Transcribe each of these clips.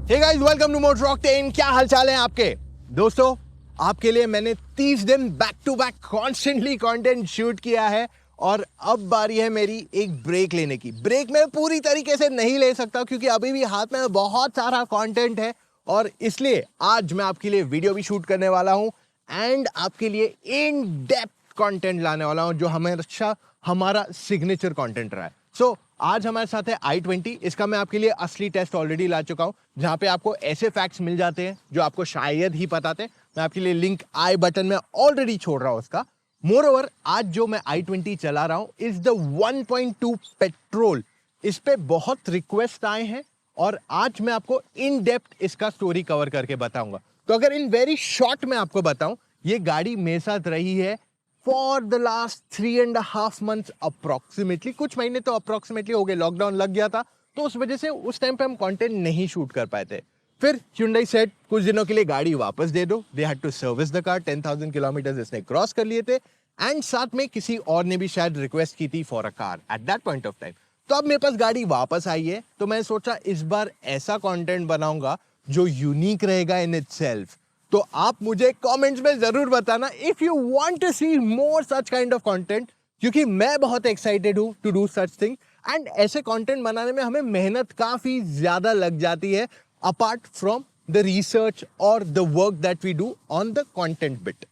Hey guys, welcome to Motor Octane. क्या हालचाल है आपके दोस्तों? आपके लिए मैंने 30 दिन back to back constantly content shoot किया है और अब बारी है मेरी एक ब्रेक लेने की। ब्रेक मैं पूरी तरीके से नहीं ले सकता क्योंकि अभी भी हाथ में बहुत सारा कंटेंट है और इसलिए आज मैं आपके लिए वीडियो भी शूट करने वाला हूं एंड आपके लिए इन डेप्थ कंटेंट लाने वाला हूं जो हमेशा हमारा सिग्नेचर कंटेंट रहा है। सो आज हमारे साथ है i20। इसका मैं आपके लिए असली टेस्ट ऑलरेडी ला चुका हूं जहां पे आपको ऐसे फैक्ट्स मिल जाते हैं जो आपको शायद ही पता थे। मैं आपके लिए लिंक आई बटन में ऑलरेडी छोड़ रहा हूं उसका। मोर ओवर आज जो मैं i20 चला रहा हूं इज द 1.2 पेट्रोल। इस पे बहुत रिक्वेस्ट आए हैं और आज मैं आपको इन डेप्थ इसका स्टोरी कवर करके बताऊंगा। तो अगर इन वेरी शॉर्ट में आपको बताऊं, ये गाड़ी मेरे साथ रही है for the last 3.5 months approximately. कुछ महीने तो अप्रोक्सीमेटली हो गए, लॉकडाउन लग गया था तो उस वजह से उस टाइम पे हम कंटेंट नहीं शूट कर पाए थे। फिर Hyundai सेड कुछ दिनों के लिए गाड़ी वापस दे दो। They had to service the car. 10,000 kilometre इसने क्रॉस कर लिए थे एंड साथ में किसी और ने भी शायद रिक्वेस्ट की थी for a car at that point of time. तो अब मेरे पास गाड़ी वापस आई है तो मैं सोचा इस बार ऐसा कंटेंट बनाऊंगा जो यूनिक रहेगा इन इटसेल्फ। तो आप मुझे कमेंट्स में जरूर बताना if you want to see more such kind of content, क्योंकि मैं बहुत एक्साइटेड हूं to do such thing and ऐसे कंटेंट बनाने में हमें मेहनत काफी ज्यादा लग जाती है अपार्ट फ्रॉम द रिसर्च और the work that we do on the content bit.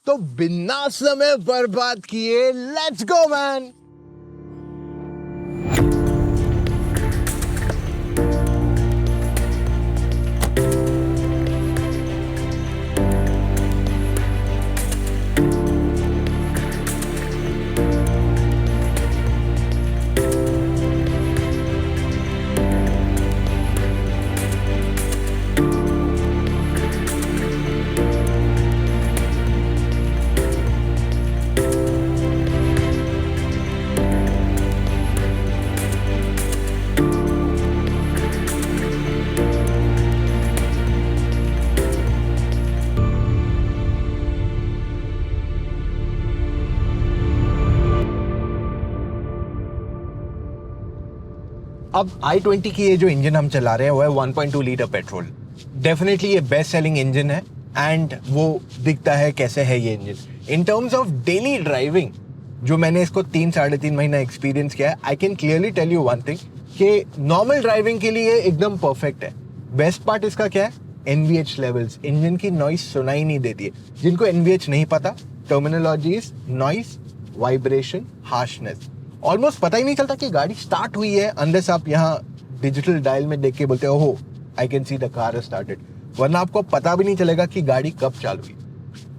तो बिना समय बर्बाद किए लेट्स गो मैन। अब i20 की ये जो इंजन हम चला रहे हैं वो है 1.2 लीटर पेट्रोल। डेफिनेटली ये बेस्ट सेलिंग इंजन है एंड वो दिखता है कैसे है ये engine in terms of daily driving. जो मैंने इसको 3-3.5 महीना एक्सपीरियंस किया है, I can clearly tell you one thing कि नॉर्मल ड्राइविंग के लिए एकदम परफेक्ट है। बेस्ट पार्ट इसका क्या है? NVH levels. इंजन की नॉइस सुनाई नहीं देती है। जिनको NVH नहीं पता, terminology is noise, vibration, harshness. Almost पता ही नहीं चलता कि गाड़ी स्टार्ट हुई है अनलेस आप यहाँ डिजिटल डायल में देख के बोलते हो हो I can see the car started, वरना आपको पता भी नहीं चलेगा कि गाड़ी कब चालू हुई।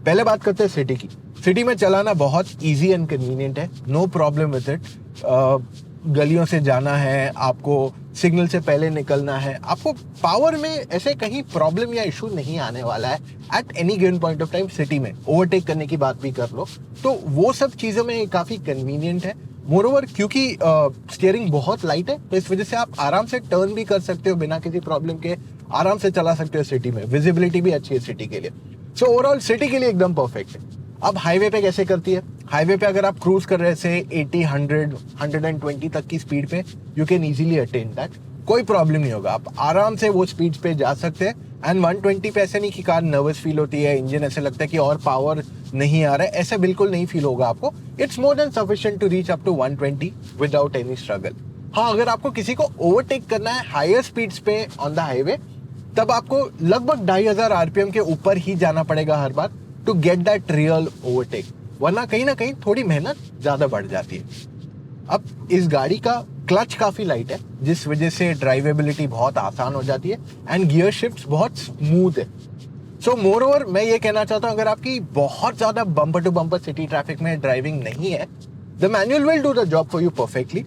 पहले बात करते हैं सिटी की। सिटी में चलाना बहुत इजी एंड कन्वीनियंट है, नो प्रॉब्लम विद इट। गलियों से जाना है, आपको सिग्नल से पहले निकलना है, आपको पावर में ऐसे कहीं प्रॉब्लम या इशू नहीं आने वाला है at any given point of time. City में ओवरटेक करने की बात भी कर लो तो वो सब चीज़ों में काफ़ी कन्वीनियंट है। मोरओवर क्योंकि स्टीयरिंग बहुत लाइट है तो इस वजह से आप आराम से टर्न भी कर सकते हो बिना किसी प्रॉब्लम के, आराम से चला सकते हो सिटी में। विजिबिलिटी भी अच्छी है सिटी के लिए। सो ओवरऑल सिटी के लिए एकदम परफेक्ट है। अब हाईवे पे कैसे करती है? हाईवे पे अगर आप क्रूज कर रहे से 80, 100, 120 तक की स्पीड पे you can easily attain that. कोई प्रॉब्लम नहीं होगा, आप आराम से वो स्पीड पे जा सकते हैं। एंड 120 पे ऐसे नहीं कि कार नर्वस फील होती है, इंजन ऐसे लगता है कि और पावर नहीं आ रहा है, ऐसे बिल्कुल नहीं फील होगा आपको। It's more than sufficient to reach up to 120 without any struggle. हाँ, अगर आपको किसी को ओवरटेक करना है हायर स्पीड्स पे ऑन द हाईवे तब आपको लगभग 2500 RPM के ऊपर ही जाना पड़ेगा हर बार to get that real overtake, वरना कहीं ना कहीं थोड़ी मेहनत ज्यादा बढ़ जाती है। अब इस गाड़ी का क्लच काफी लाइट है जिस वजह से ड्राइवेबिलिटी बहुत आसान हो जाती है एंड गियर शिफ्ट्स बहुत स्मूथ है। सो मोर ओवर मैं ये कहना चाहता हूँ, अगर आपकी बहुत ज्यादा bumper to bumper city traffic में ड्राइविंग नहीं है, the manual will do the job for you perfectly.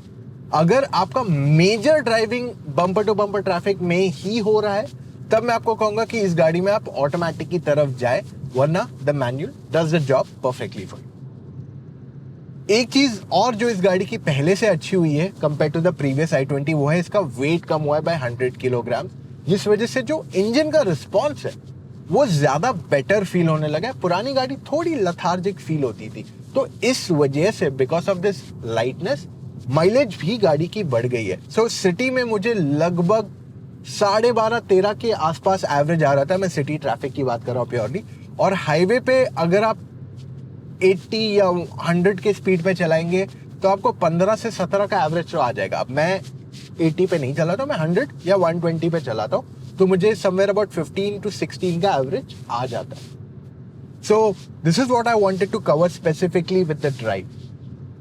अगर आपका major driving bumper to bumper traffic में ही हो रहा है तब मैं आपको कहूंगा कि इस गाड़ी में आप ऑटोमेटिक की तरफ जाए, वरना the manual does the job perfectly for you. एक चीज और जो इस गाड़ी की पहले से अच्छी हुई है compare to the previous i20 वो है इसका वेट कम हुआ है बाय 100 किलोग्राम, जिस वजह से जो इंजन का रिस्पॉन्स है वो ज्यादा बेटर फील होने लगा है। पुरानी गाड़ी थोड़ी लथार्जिक फील होती थी, तो इस वजह से because of this lightness mileage भी गाड़ी की बढ़ गई है। सो सिटी में मुझे लगभग 12.5-13 के आसपास एवरेज आ रहा था। मैं सिटी ट्रैफिक की बात कर रहा हूँ प्योरली। और हाईवे पे अगर आप 80 या 100 के स्पीड पे चलाएंगे तो आपको 15 से 17 का एवरेज तो आ जाएगा। अब मैं 80 पे नहीं चलाता, मैं 100 या 120 पे चलाता हूँ, तो मुझे समवेयर अबाउट 15 to 16 का एवरेज आ जाता है। So this is what I wanted to cover specifically with the drive.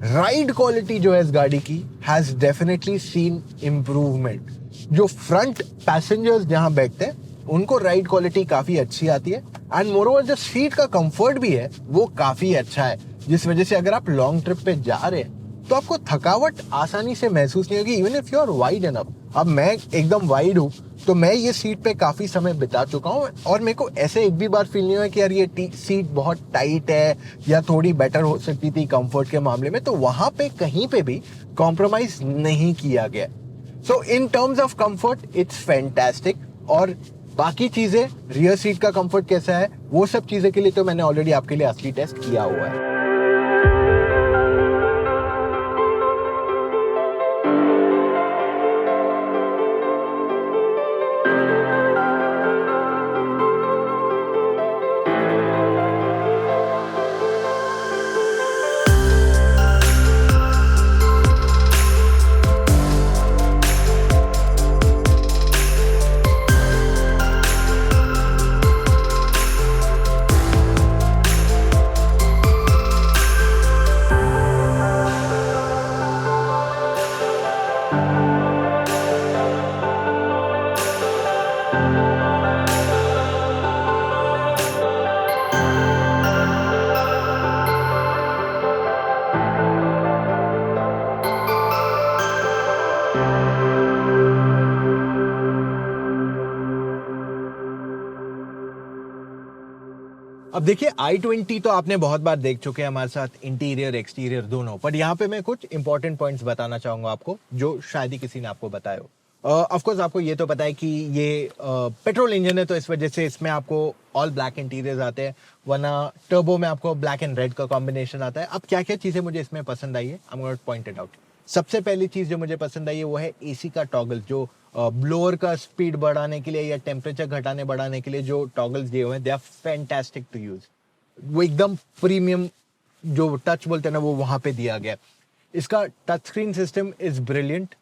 Ride quality जो है इस गाड़ी की हैज डेफिनेटली सीन इम्प्रूवमेंट। जो फ्रंट पैसेंजर्स जहां बैठते हैं उनको राइड क्वालिटी काफी अच्छी आती है, एंड मोरओवर जो सीट का कंफर्ट भी है वो काफी अच्छा है, जिस वजह से अगर आप लॉन्ग ट्रिप पे जा रहे हैं तो आपको थकावट आसानी से महसूस नहीं होगी, even if you are wide enough. अब मैं एकदम वाइड हूँ तो मैं ये सीट पे काफी समय बिता चुका हूँ, और मेरे को ऐसे एक भी बार फील नहीं हुआ कि यार ये सीट बहुत टाइट है या थोड़ी बेटर हो सकती थी कंफर्ट के मामले में। तो वहां पे कहीं पे भी कॉम्प्रोमाइज नहीं किया गया। So in terms of comfort it's fantastic. और बाकी चीजें, रियर सीट का कंफर्ट कैसा है, वो सब चीजें के लिए तो मैंने ऑलरेडी आपके लिए असली टेस्ट किया हुआ है। अब देखिए i20 तो आपने बहुत बार देख चुके हैं हमारे साथ, इंटीरियर एक्सटीरियर दोनों, पर यहाँ पे मैं कुछ इंपॉर्टेंट पॉइंट्स बताना चाहूंगा आपको जो शायद ही किसी ने आपको बताया हो। ऑफ कोर्स आपको ये तो पता है कि ये पेट्रोल इंजन है, तो इस वजह से इसमें आपको ऑल ब्लैक इंटीरियर्स आते हैं, वरना टर्बो में आपको ब्लैक एंड रेड का कॉम्बिनेशन आता है। अब क्या क्या चीजें मुझे इसमें पसंद आई है, I am going two point it out. सबसे पहली चीज जो मुझे पसंद आई है वो है एसी का टॉगल, जो ब्लोअर का स्पीड बढ़ाने के लिए या टेम्परेचर घटाने बढ़ाने के लिए जो टॉगल्स दिए हुए हैं, they are fantastic to use. वो एकदम प्रीमियम जो टच बोलते हैं ना, वो वहां पे दिया गया। इसका touch screen system is brilliant.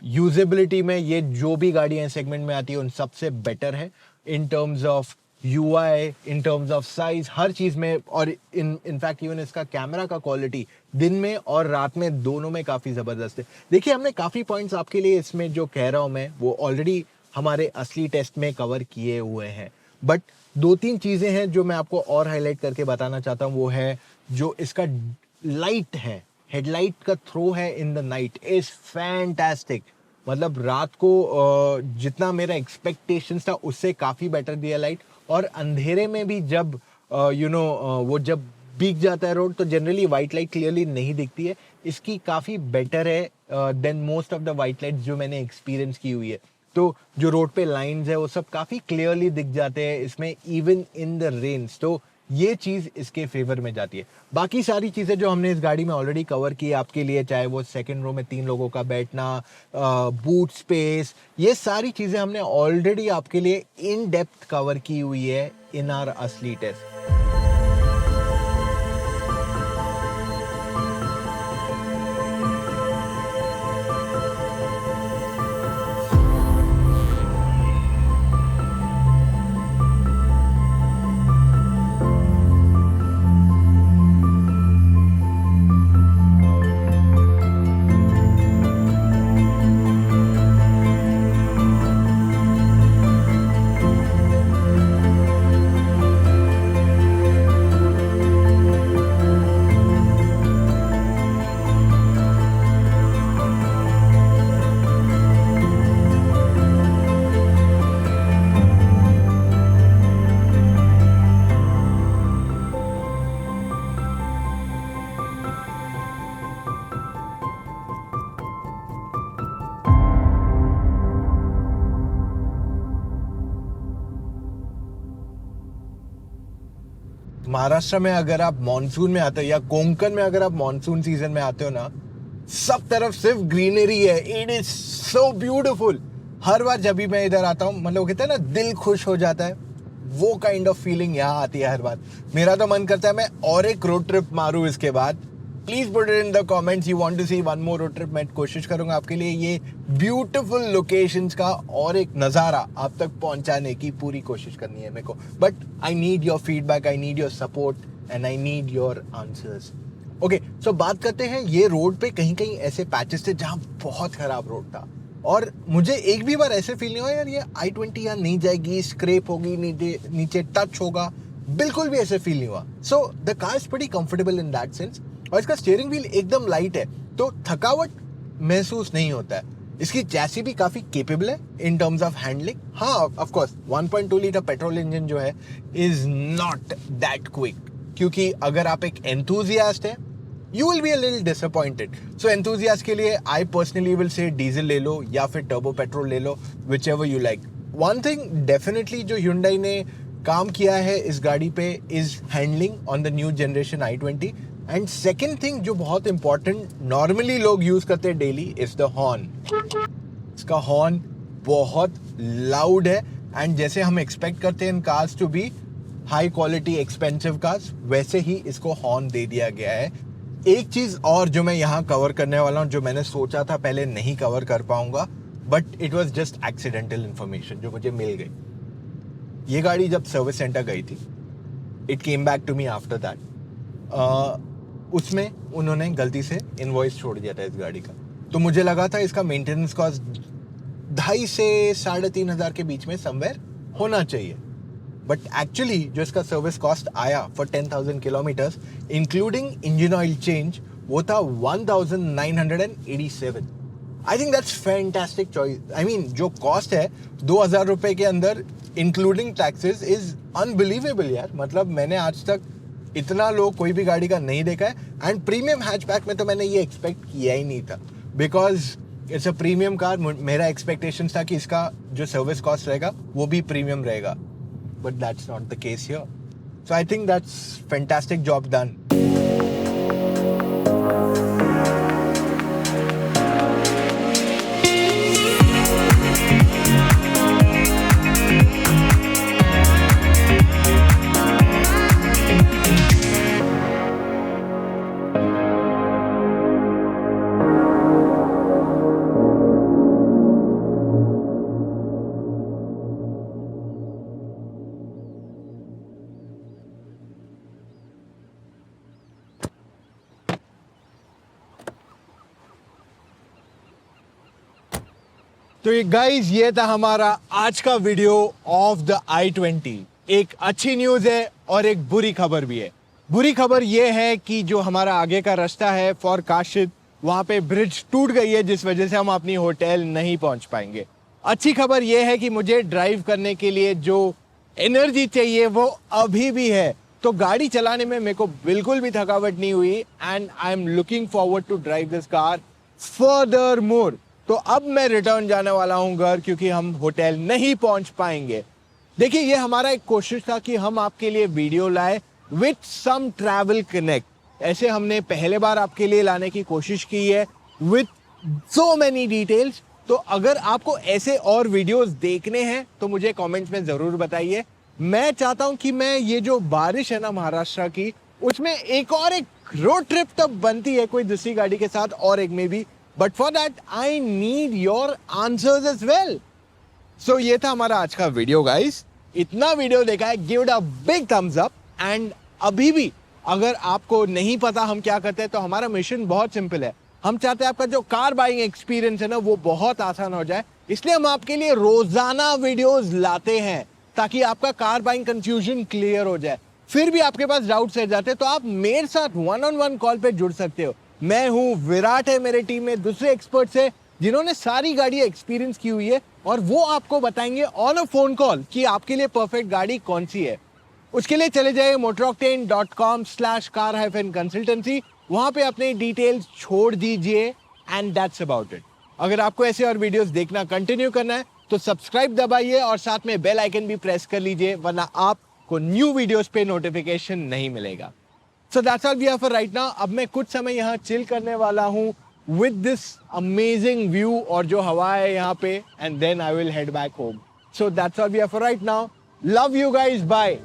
Usability में ये जो भी गाड़ियां सेगमेंट में आती है उन सबसे बेटर है, in terms of UI, in terms of size, हर चीज में। और इनफैक्ट इवन इसका कैमरा का क्वालिटी दिन में और रात में दोनों में काफी जबरदस्त है। देखिए हमने काफी पॉइंट्स आपके लिए इसमें जो कह रहा हूं मैं वो ऑलरेडी हमारे असली टेस्ट में कवर किए हुए हैं, बट 2-3 चीजें हैं जो मैं आपको और हाईलाइट करके बताना चाहता हूं। वो है जो इसका लाइट है, हेडलाइट का थ्रो है in the night is fantastic. मतलब रात को जितना मेरा एक्सपेक्टेशंस था उससे काफी बेटर दिया लाइट। और अंधेरे में भी जब वो जब भीग जाता है रोड, तो जनरली वाइट लाइट क्लियरली नहीं दिखती है, इसकी काफी बेटर है than most of the white lights जो मैंने एक्सपीरियंस की हुई है। तो जो रोड पे लाइंस है वो सब काफी क्लियरली दिख जाते हैं इसमें, इवन इन द रेन्स। तो ये चीज इसके फेवर में जाती है। बाकी सारी चीजें जो हमने इस गाड़ी में ऑलरेडी कवर की आपके लिए, चाहे वो सेकंड रो में 3 लोगों का बैठना, बूट स्पेस, ये सारी चीजें हमने ऑलरेडी आपके लिए इन डेप्थ कवर की हुई है इन आवर असली टेस्ट। महाराष्ट्र में अगर आप मॉनसून में आते हो या कोंकण में अगर आप मॉनसून सीजन में आते हो ना, सब तरफ सिर्फ ग्रीनरी है। It is so beautiful. हर बार जब भी मैं इधर आता हूँ, मतलब वो कहते हैं ना दिल खुश हो जाता है, वो काइंड ऑफ फीलिंग यहाँ आती है हर बार। मेरा तो मन करता है मैं और एक रोड ट्रिप मारूँ इसके बाद। Please put it in the comments you want to see one more road trip. मैं कोशिश करूंगा आपके लिए ये ब्यूटीफुल लोकेशंस का और एक नज़ारा आप तक पहुंचाने की पूरी कोशिश करनी है मेरे को। But I need your feedback, I need your support and I need your answers. Okay, so बात करते हैं, ये रोड पे कहीं कहीं ऐसे पैचेस थे जहाँ बहुत खराब रोड था और मुझे एक भी बार ऐसे फील नहीं हुआ यार ये I-20 यहाँ नहीं जाएगी, स्क्रैप होगी, नीचे टच होगा, बिल्कुल भी ऐसे फील नहीं हुआ। So the car is pretty comfortable in that sense और इसका स्टीयरिंग व्हील एकदम लाइट है तो थकावट महसूस नहीं होता है। इसकी चैसी भी काफी केपेबल है इन टर्म्स ऑफ हैंडलिंग। हाँ of course 1.2 litre petrol engine जो है इज नॉट दैट क्विक, क्योंकि अगर आप एक एंथुजियास्ट है you will be a little disappointed. So enthusiast के लिए I personally will say diesel ले लो या फिर टर्बो पेट्रोल ले लो, whichever you like. One thing definitely जो Hyundai ने काम किया है इस गाड़ी पे is handling on the new generation i20. And second thing जो बहुत important normally लोग यूज करते हैं daily is the horn. इसका हॉर्न बहुत लाउड है एंड जैसे हम एक्सपेक्ट करते हैं in cars to be high quality expensive cars, वैसे ही इसको हॉर्न दे दिया गया है। एक चीज और जो मैं यहाँ कवर करने वाला हूँ, जो मैंने सोचा था पहले नहीं कवर कर पाऊंगा, but it was just accidental information जो मुझे मिल गई। ये गाड़ी जब सर्विस सेंटर गई थी, it came back to me after that, उसमें उन्होंने गलती से इनवॉइस छोड़ दिया था इस गाड़ी का। तो मुझे लगा था इसका मेंटेनेंस कॉस्ट 2,500 से 3,500 के बीच में समवेयर होना चाहिए, बट एक्चुअली जो इसका सर्विस कॉस्ट आया for 10,000 kilometres including engine oil change, वो था 1,987। I think that's fantastic choice. I mean जो कॉस्ट है 2,000 रुपए के अंदर इंक्लूडिंग टैक्सेस इज अनबिलीवेबल यार। मतलब मैंने आज तक इतना लो कोई भी गाड़ी का नहीं देखा है एंड प्रीमियम हैचबैक में तो मैंने ये एक्सपेक्ट किया ही नहीं था, because it's a premium car. मेरा एक्सपेक्टेशन था कि इसका जो सर्विस कॉस्ट रहेगा वो भी प्रीमियम रहेगा, but that's not the case here. So I think that's fantastic job done. तो ये गाइस, ये था हमारा आज का वीडियो ऑफ द i20। एक अच्छी न्यूज है और एक बुरी खबर भी है। बुरी खबर ये है कि जो हमारा आगे का रास्ता है फॉर काशिद, वहां पे ब्रिज टूट गई है जिस वजह से हम अपनी होटल नहीं पहुंच पाएंगे। अच्छी खबर ये है कि मुझे ड्राइव करने के लिए जो एनर्जी चाहिए वो अभी भी है, तो गाड़ी चलाने में मेरे को बिल्कुल भी थकावट नहीं हुई and I am looking forward to drive this car further more. तो अब मैं रिटर्न जाने वाला हूं घर, क्योंकि हम होटल नहीं पहुंच पाएंगे। देखिए, ये हमारा एक कोशिश था कि हम आपके लिए वीडियो लाए विथ सम ट्रैवल कनेक्ट। ऐसे हमने पहले बार आपके लिए लाने की कोशिश की है विथ सो मेनी डिटेल्स। तो अगर आपको ऐसे और वीडियोस देखने हैं तो मुझे कमेंट्स में जरूर बताइए। मैं चाहता हूं कि मैं ये जो बारिश है ना महाराष्ट्र की, उसमें एक रोड ट्रिप तब बनती है कोई दूसरी गाड़ी के साथ और एक में भी, but for that I need your answers as well. So ये था हमारा आज का वीडियो गाइस। इतना वीडियो देखा है, give it a big thumbs up. And अभी भी अगर आपको नहीं पता हम क्या करते हैं, तो हमारा मिशन बहुत सिंपल है। हम चाहते हैं आपका जो कार बाइंग एक्सपीरियंस है ना वो बहुत आसान हो जाए, इसलिए हम आपके लिए रोजाना वीडियोस लाते हैं ताकि आपका कार बाइंग कंफ्यूजन क्लियर हो जाए। फिर भी आपके पास डाउट्स रह जाते हैं तो आप मेरे साथ 1-on-1 कॉल पे जुड़ सकते हो। मैं हूं, विराट है मेरे टीम में, दूसरे एक्सपर्ट्स हैं जिन्होंने सारी गाड़ी एक्सपीरियंस की हुई है और वो आपको बताएंगे ऑन अ फोन कॉल कि आपके लिए परफेक्ट गाड़ी कौन सी है। उसके लिए चले जाइए motoroctane.com/car-consultancy, वहां पे अपने डिटेल्स छोड़ दीजिए एंड दैट्स अबाउट इट। अगर आपको ऐसे और वीडियोस देखना कंटिन्यू करना है तो सब्सक्राइब दबाइए और साथ में बेल आइकन भी प्रेस कर लीजिए, वरना आपको न्यू वीडियोस पे नोटिफिकेशन नहीं मिलेगा। So that's all we have for right now. अब मैं कुछ समय यहाँ चिल करने वाला हूँ with this amazing view और जो हवा है यहाँ पे, and then I will head back home. So that's all we have for right now. Love you guys. Bye.